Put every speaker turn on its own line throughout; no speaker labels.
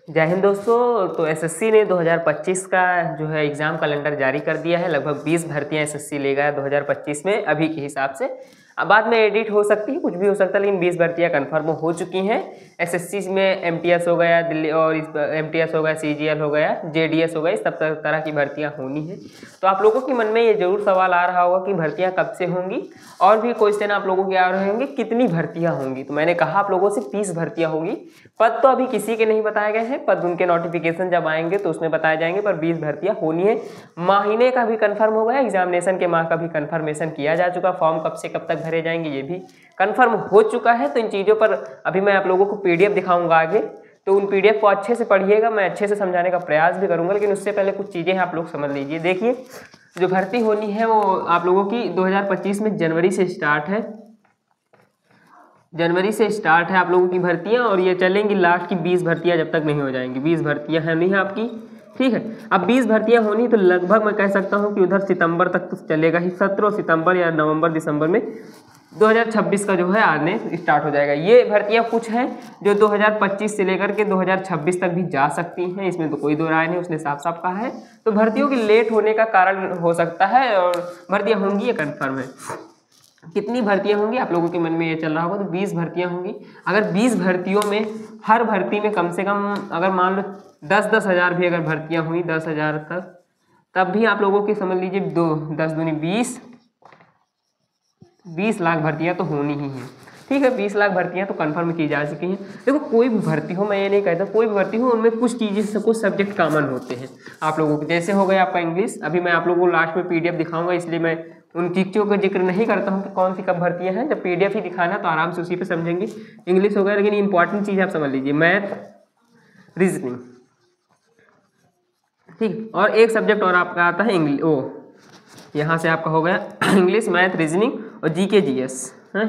जय हिंद दोस्तों। तो एसएससी ने 2025 का जो है एग्ज़ाम कैलेंडर जारी कर दिया है। लगभग 20 भर्तियां एसएससी लेगा है 2025 में अभी के हिसाब से। अब बाद में एडिट हो सकती है, कुछ भी हो सकता है, लेकिन 20 भर्तियां कंफर्म हो चुकी हैं। एसएससी में एमटीएस हो गया दिल्ली, और एमटीएस हो गया, सीजीएल हो गया, जेडीएस हो गया, इस सब तरह की भर्तियां होनी है। तो आप लोगों के मन में ये जरूर सवाल आ रहा होगा कि भर्तियां कब से होंगी, और भी क्वेश्चन आप लोगों के आ रहे होंगे कितनी भर्तियां होंगी। तो मैंने कहा आप लोगों से 20 भर्तियां होंगी। पद तो अभी किसी के नहीं बताए गए हैं, पद उनके नोटिफिकेशन जब आएंगे तो उसमें बताए जाएंगे, पर 20 भर्तियां होनी है। महीने का भी कंफर्म हो गया, एग्जामिनेशन के माह का भी कंफर्मेशन किया जा चुका, फॉर्म कब से कब तक भरे जाएंगे ये भी कंफर्म हो चुका है। तो इन चीज़ों पर अभी मैं आप लोगों को पीडीएफ दिखाऊंगा आगे, तो उन पीडीएफ को अच्छे से पढ़िएगा। मैं अच्छे से समझाने का प्रयास भी करूंगा, लेकिन उससे पहले कुछ चीज़ें आप लोग समझ लीजिए। देखिए, जो भर्ती होनी है वो आप लोगों की 2025 में जनवरी से स्टार्ट है। जनवरी से स्टार्ट है आप लोगों की भर्तियां, और ये चलेंगी लास्ट की 20 भर्तियां जब तक नहीं हो जाएंगी। 20 भर्तियां है नहीं है आपकी, ठीक है। अब 20 भर्तियां होनी तो लगभग मैं कह सकता हूं कि उधर सितंबर तक तो चलेगा ही, 17 सितंबर या नवंबर दिसंबर में 2026 का जो है आने स्टार्ट हो जाएगा। ये भर्तियां कुछ हैं जो 2025 से लेकर के 2026 तक भी जा सकती हैं, इसमें तो कोई दो राय नहीं, उसने साफ साफ कहा है। तो भर्तियों की लेट होने का कारण हो सकता है, और भर्तियां होंगी ये कन्फर्म है। कितनी भर्तियां होंगी आप लोगों के मन में ये चल रहा होगा, तो 20 भर्तियां होंगी। अगर 20 भर्तियों में हर भर्ती में कम से कम अगर मान लो 10-10 हज़ार भी अगर भर्तियां हुई 10 हज़ार तक, तब भी आप लोगों की समझ लीजिए 10 दूनी 20 लाख भर्तियां तो होनी ही है, ठीक है। 20 लाख भर्तियां तो कंफर्म की जा चुकी हैं। देखो, कोई भी भर्ती हो, मैं ये नहीं कहता कोई भी भर्ती हो, उनमें कुछ चीज़ें से कुछ सब्जेक्ट कॉमन होते हैं आप लोगों के। जैसे हो गया आपका इंग्लिश, अभी मैं आप लोगों को लास्ट में पीडीएफ दिखाऊंगा, इसलिए मैं उन चीज़ों का जिक्र नहीं करता हूँ कि कौन सी कब भर्तियाँ हैं। जब पीडीएफ ही दिखाना तो आराम से उसी पे समझेंगे। इंग्लिश हो गया, लेकिन इंपॉर्टेंट चीज़ आप समझ लीजिए, मैथ, रीजनिंग, ठीक। और एक सब्जेक्ट और आपका आता है इंग्लिश, ओ यहाँ से आपका हो गया इंग्लिश, मैथ, रीजनिंग और जीके जीएस है।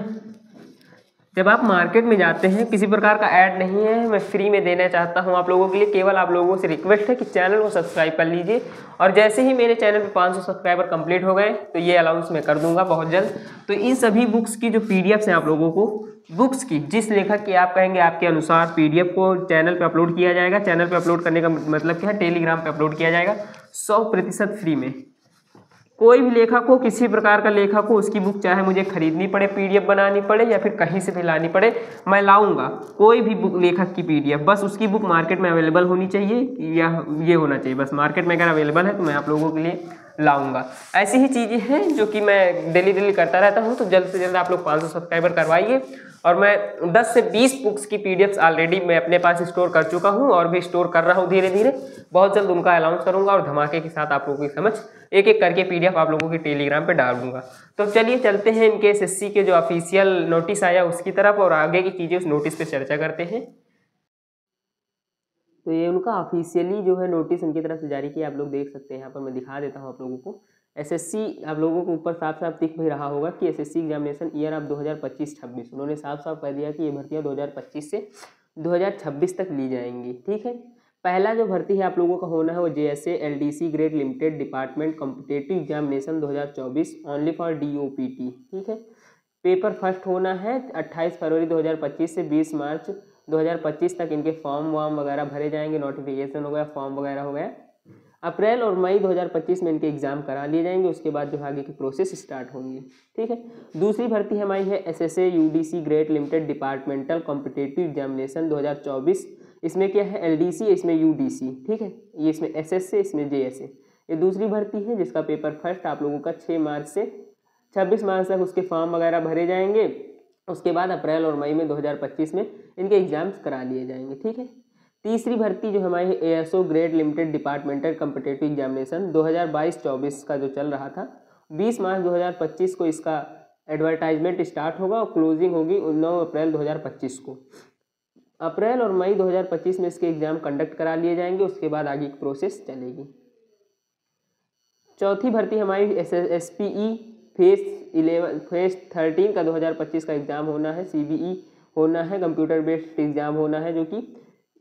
जब आप मार्केट में जाते हैं, किसी प्रकार का ऐड नहीं है, मैं फ्री में देना चाहता हूं आप लोगों के लिए। केवल आप लोगों से रिक्वेस्ट है कि चैनल को सब्सक्राइब कर लीजिए, और जैसे ही मेरे चैनल पे 500 सब्सक्राइबर कंप्लीट हो गए तो ये अनाउंस मैं कर दूंगा बहुत जल्द। तो इन सभी बुक्स की जो पीडीएफ हैं आप लोगों को, बुक्स की जिस लेखक की आप कहेंगे आपके अनुसार, पीडीएफ को चैनल पर अपलोड किया जाएगा। चैनल पर अपलोड करने का मतलब क्या है, टेलीग्राम पर अपलोड किया जाएगा 100% फ्री में। कोई भी लेखक हो, किसी प्रकार का लेखक हो, उसकी बुक चाहे मुझे खरीदनी पड़े, पीडीएफ बनानी पड़े, या फिर कहीं से भी लानी पड़े, मैं लाऊंगा। कोई भी बुक लेखक की पीडीएफ, बस उसकी बुक मार्केट में अवेलेबल होनी चाहिए, या ये होना चाहिए बस, मार्केट में अगर अवेलेबल है तो मैं आप लोगों के लिए लाऊंगा। ऐसी ही चीज़ें हैं जो कि मैं डेली करता रहता हूँ। तो जल्द से जल्द आप लोग 500 सब्सक्राइबर करवाइए, और मैं 10 से 20 बुक्स की पीडीएफ्स ऑलरेडी मैं अपने पास स्टोर कर चुका हूँ, और भी स्टोर कर रहा हूँ धीरे धीरे। बहुत जल्द उनका अनाउंस करूँगा, और धमाके के साथ आप लोगों की समझ एक एक करके पीडीएफ आप लोगों के टेलीग्राम पे डाल दूंगा। तो चलिए चलते हैं इनके एसएससी के जो ऑफिशियल नोटिस आया उसकी तरफ, और आगे की चीज़ें उस नोटिस पे चर्चा करते हैं। तो ये उनका ऑफिशियली जो है नोटिस उनकी तरफ से जारी किया, आप लोग देख सकते हैं। यहाँ पर मैं दिखा देता हूँ आप लोगों को। एसएससी आप लोगों को ऊपर साफ साफ दिख भी रहा होगा कि एसएससी एग्जामिनेशन ईयर ऑफ 2025-26। उन्होंने साफ साफ कह दिया कि ये भर्तियाँ 2025 से 2026 तक ली जाएंगी, ठीक है। पहला जो भर्ती है आप लोगों का होना है वो JSA LDC grade limited department competitive examination 2024 only for DOPT, ठीक है। पेपर फर्स्ट होना है 28 फरवरी 2025 से 20 मार्च 2025 तक। इनके फॉर्म वार्म वगैरह भरे जाएंगे, नोटिफिकेशन हो गया, फॉर्म वगैरह हो गया। अप्रैल और मई 2025 में इनके एग्जाम करा लिए जाएंगे, उसके बाद जो आगे की प्रोसेस स्टार्ट होंगी, ठीक है। दूसरी भर्ती हमारी है SSA UDC grade limited departmental competitive examination 2024। इसमें क्या है, एलडीसी, इसमें यूडीसी, ठीक है। ये इसमें एसएसए, इसमें जेएसए। ये दूसरी भर्ती है जिसका पेपर फर्स्ट आप लोगों का 6 मार्च से 26 मार्च तक उसके फॉर्म वगैरह भरे जाएंगे। उसके बाद अप्रैल और मई में 2025 में इनके एग्जाम्स करा लिए जाएंगे, ठीक है। तीसरी भर्ती जो हमारी ASO grade limited departmental competitive examination 2022-24 का जो चल रहा था, 20 मार्च 2025 को इसका एडवर्टाइजमेंट स्टार्ट होगा, और क्लोजिंग होगी 9 अप्रैल 2025 को। अप्रैल और मई 2025 में इसके एग्जाम कंडक्ट करा लिए जाएंगे, उसके बाद आगे की प्रोसेस चलेगी। चौथी भर्ती हमारी एसपीई फेज 13 का 2025 का एग्जाम होना है। सीबीई होना है, कंप्यूटर बेस्ड एग्जाम होना है, जो कि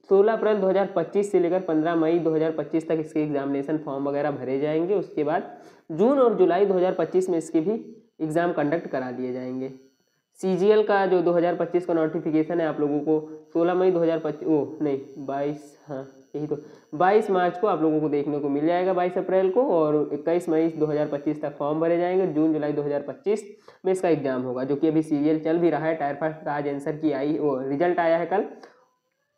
16 अप्रैल 2025 से लेकर 15 मई 2025 तक इसके एग्जामिनेशन फॉर्म वगैरह भरे जाएंगे। उसके बाद जून और जुलाई 2025 में इसके भी एग्ज़ाम कंडक्ट करा दिए जाएंगे। CGL का जो 2025 का नोटिफिकेशन है आप लोगों को 16 मई 2025 नहीं 22, हाँ यही तो 22 मार्च को आप लोगों को देखने को मिल जाएगा, 22 अप्रैल को, और 21 मई 2025 तक फॉर्म भरे जाएंगे। जून जुलाई 2025 में इसका एग्जाम होगा, जो कि अभी सीरियल चल भी रहा है। टायर फर्स्ट का आज आंसर की रिजल्ट आया है कल,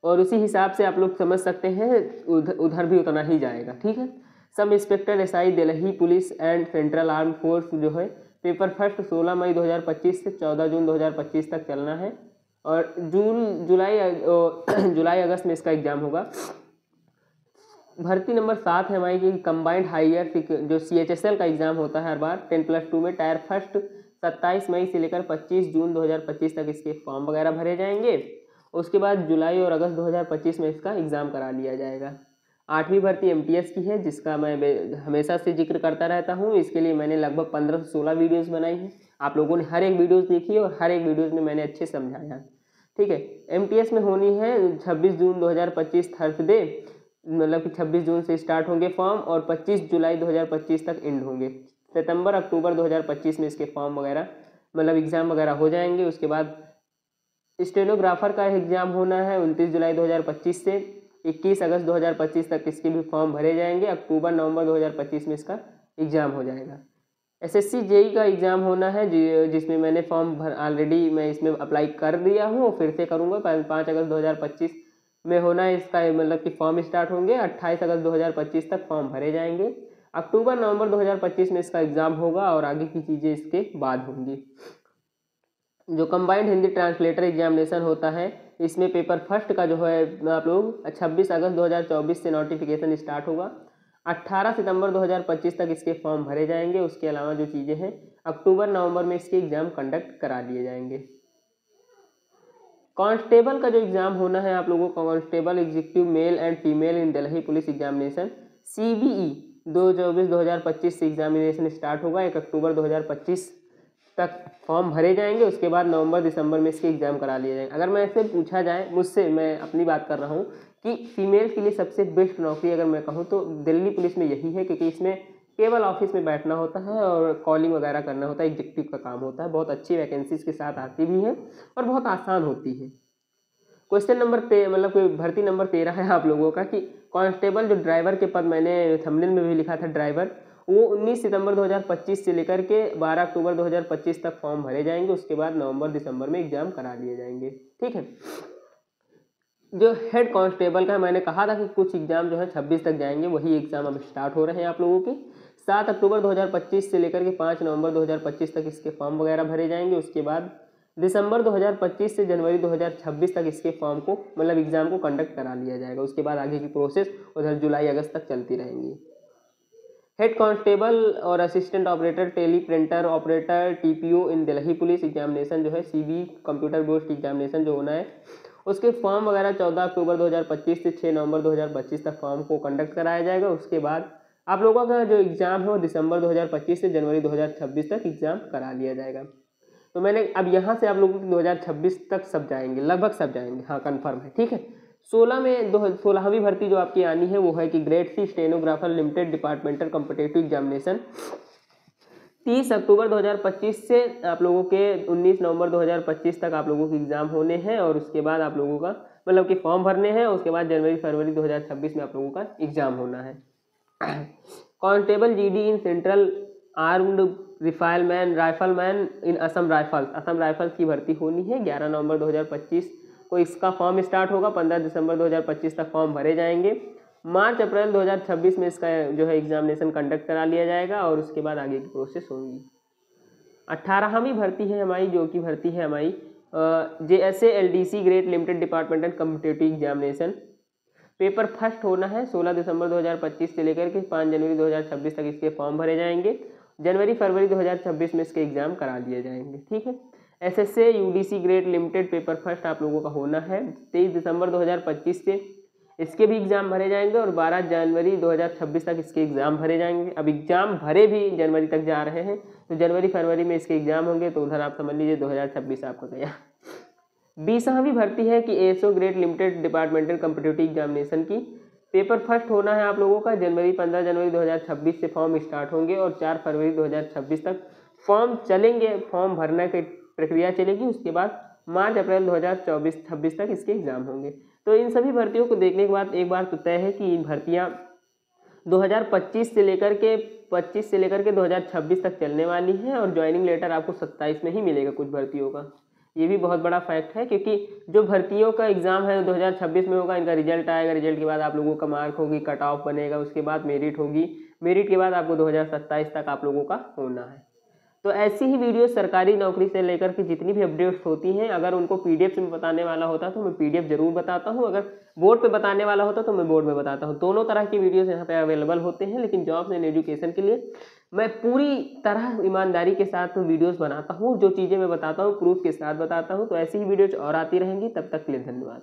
और उसी हिसाब से आप लोग समझ सकते हैं उधर भी उतना ही जाएगा। ठीक है। Sub inspector SI Delhi police and central arm force जो है पेपर फर्स्ट 16 मई 2025 से 14 जून 2025 तक चलना है, और जुलाई अगस्त में इसका एग्जाम होगा। भर्ती नंबर 7 है हमारी की कंबाइंड हायर जो CHSL का एग्जाम होता है हर बार 10+2 में। टायर फर्स्ट 27 मई से लेकर 25 जून 2025 तक इसके फॉर्म वगैरह भरे जाएंगे। उसके बाद जुलाई और अगस्त 2025 में इसका एग्ज़ाम करा लिया जाएगा। 8वीं भर्ती MTS की है, जिसका मैं हमेशा से जिक्र करता रहता हूँ। इसके लिए मैंने लगभग 15 से 16 वीडियोस बनाई हैं। आप लोगों ने हर एक वीडियोस देखी और हर एक वीडियोस में मैंने अच्छे समझाया। ठीक है। MTS में होनी है 26 जून 2025 थर्सडे, मतलब कि 26 जून से स्टार्ट होंगे फॉर्म और 25 जुलाई 2025 तक एंड होंगे। सितंबर अक्टूबर 2025 में इसके फॉर्म वगैरह मतलब एग्ज़ाम वगैरह हो जाएंगे। उसके बाद स्टेनोग्राफर का एग्ज़ाम होना है 29 जुलाई 2025 से 21 अगस्त 2025 तक इसके भी फॉर्म भरे जाएंगे। अक्टूबर नवंबर 2025 में इसका एग्ज़ाम हो जाएगा। SSC JEE का एग्ज़ाम होना है जिसमें मैंने फॉर्म ऑलरेडी मैं इसमें अप्लाई कर दिया हूँ, फिर से करूँगा। 5 अगस्त 2025 में होना है इसका, मतलब कि फॉर्म स्टार्ट होंगे। 28 अगस्त 2025 तक फॉर्म भरे जाएंगे। अक्टूबर नवंबर 2025 में इसका एग्ज़ाम होगा और आगे की चीज़ें इसके बाद होंगी। जो कंबाइंड हिंदी ट्रांसलेटर एग्जामिनेशन होता है, इसमें पेपर फर्स्ट का जो है आप लोग 26 अगस्त 2024 से नोटिफिकेशन स्टार्ट होगा। 18 सितंबर 2025 तक इसके फॉर्म भरे जाएंगे। उसके अलावा जो चीज़ें हैं अक्टूबर नवंबर में इसके एग्ज़ाम कंडक्ट करा लिए जाएंगे। कांस्टेबल का जो एग्ज़ाम होना है आप लोगों को, constable executive male and female in Delhi police examination CBE 2024-2025 से एग्जामिनेशन स्टार्ट होगा। 1 अक्टूबर 2025 तक फॉर्म भरे जाएंगे। उसके बाद नवंबर दिसंबर में इसके एग्ज़ाम करा लिए जाएंगे। अगर मैं ऐसे पूछा जाए मुझसे, मैं अपनी बात कर रहा हूँ कि फीमेल के लिए सबसे बेस्ट नौकरी अगर मैं कहूँ तो दिल्ली पुलिस में यही है, क्योंकि इसमें केवल ऑफिस में बैठना होता है और कॉलिंग वगैरह करना होता है, एग्जीक्यूटिव का काम होता है। बहुत अच्छी वैकेंसीज के साथ आती भी है और बहुत आसान होती है। क्वेश्चन नंबर मतलब भर्ती नंबर 13 है आप लोगों का कि कांस्टेबल जो ड्राइवर के पद, मैंने थंबनेल में भी लिखा था ड्राइवर, वो 19 सितंबर 2025 से लेकर के 12 अक्टूबर 2025 तक फॉर्म भरे जाएंगे। उसके बाद नवंबर दिसंबर में एग्जाम करा लिए जाएंगे। ठीक है। जो हेड कांस्टेबल का मैंने कहा था कि कुछ एग्जाम जो है 26 तक जाएंगे, वही एग्जाम अब स्टार्ट हो रहे हैं आप लोगों के। 7 अक्टूबर 2025 से लेकर के 5 नवंबर 2025 तक इसके फॉर्म वगैरह भरे जाएंगे। उसके बाद दिसंबर 2025 से जनवरी 2026 तक इसके फॉर्म को मतलब एग्जाम को कंडक्ट करा लिया जाएगा। उसके बाद आगे की प्रोसेस उधर जुलाई अगस्त तक चलती रहेंगी। हेड कांस्टेबल और assistant operator teleprinter operator TPO in Delhi police examination जो है CBE कंप्यूटर बेस्ड एग्जामिनेशन जो होना है, उसके फॉर्म वगैरह 14 अक्टूबर 2025 से 6 नवंबर 2025 तक फॉर्म को कंडक्ट कराया जाएगा। उसके बाद आप लोगों का जो एग्ज़ाम है वो दिसंबर 2025 से जनवरी 2026 तक एग्ज़ाम करा लिया जाएगा। तो मैंने अब यहाँ से आप लोगों को 2026 तक सब जाएंगे, लगभग सब जाएंगे, हाँ कन्फर्म है। ठीक है। 16वीं भर्ती जो आपकी आनी है वो है कि grade C stenographer limited departmental competitive examination 30 अक्टूबर 2025 से आप लोगों के 19 नवंबर 2025 तक आप लोगों के एग्ज़ाम होने हैं, और उसके बाद आप लोगों का मतलब कि फॉर्म भरने हैं। उसके बाद जनवरी फरवरी 2026 में आप लोगों का एग्ज़ाम होना है। Constable GD in central armed rifleman in Assam rifles की भर्ती होनी है। 11 नवंबर 2025 को इसका फॉर्म स्टार्ट होगा। 15 दिसंबर 2025 तक फॉर्म भरे जाएंगे। मार्च अप्रैल 2026 में इसका जो है एग्जामिनेशन कंडक्ट करा लिया जाएगा और उसके बाद आगे की प्रोसेस होगी। 18वीं भर्ती है हमारी, जो कि भर्ती है हमारी JSA LDC grade limited departmental competitive examination. Paper first होना है 16 दिसंबर 2025 से लेकर के 5 जनवरी 2026 तक इसके फॉर्म भरे जाएंगे। जनवरी फरवरी 2026 में इसके एग्ज़ाम करा लिए जाएंगे। ठीक है। SSA UDC grade limited paper first आप लोगों का होना है 23 दिसंबर 2025 से, इसके भी एग्ज़ाम भरे जाएंगे और 12 जनवरी 2026 तक इसके एग्ज़ाम भरे जाएंगे। अब एग्ज़ाम भरे भी जनवरी तक जा रहे हैं, तो जनवरी फरवरी में इसके एग्ज़ाम होंगे, तो उधर आप समझ लीजिए 2026 आपका गया। 20वीं भर्ती है कि ASO grade limited departmental competitive examination की पेपर फर्स्ट होना है आप लोगों का 15 जनवरी 2026 से फॉर्म स्टार्ट होंगे और 4 फरवरी 2026 तक फॉर्म चलेंगे। फॉर्म भरने के प्रक्रिया चलेगी, उसके बाद मार्च अप्रैल 2024-26 तक इसके एग्ज़ाम होंगे। तो इन सभी भर्तियों को देखने के बाद एक बात तो तय है कि इन भर्तियाँ 2025 से लेकर के 2026 तक चलने वाली हैं और ज्वाइनिंग लेटर आपको 27 में ही मिलेगा कुछ भर्तियों का। ये भी बहुत बड़ा फैक्ट है, क्योंकि जो भर्तियों का एग्ज़ाम है 2026 में होगा, इनका रिजल्ट आएगा, रिजल्ट के बाद आप लोगों का मार्क होगी, कट ऑफ बनेगा, उसके बाद मेरिट होगी, मेरिट के बाद आपको 2027 तक आप लोगों का होना है। तो ऐसी ही वीडियो सरकारी नौकरी से लेकर के जितनी भी अपडेट्स होती हैं, अगर उनको पीडीएफ में बताने वाला होता तो मैं पीडीएफ जरूर बताता हूं, अगर बोर्ड पे बताने वाला होता तो मैं बोर्ड में बताता हूं। दोनों तरह की वीडियोस यहाँ पे अवेलेबल होते हैं, लेकिन जॉब्स एंड एजुकेशन के लिए मैं पूरी तरह ईमानदारी के साथ वीडियोस बनाता हूँ। जो चीज़ें मैं बताता हूँ प्रूफ के साथ बताता हूँ। तो ऐसी ही वीडियोज और आती रहेंगी। तब तक के लिए धन्यवाद।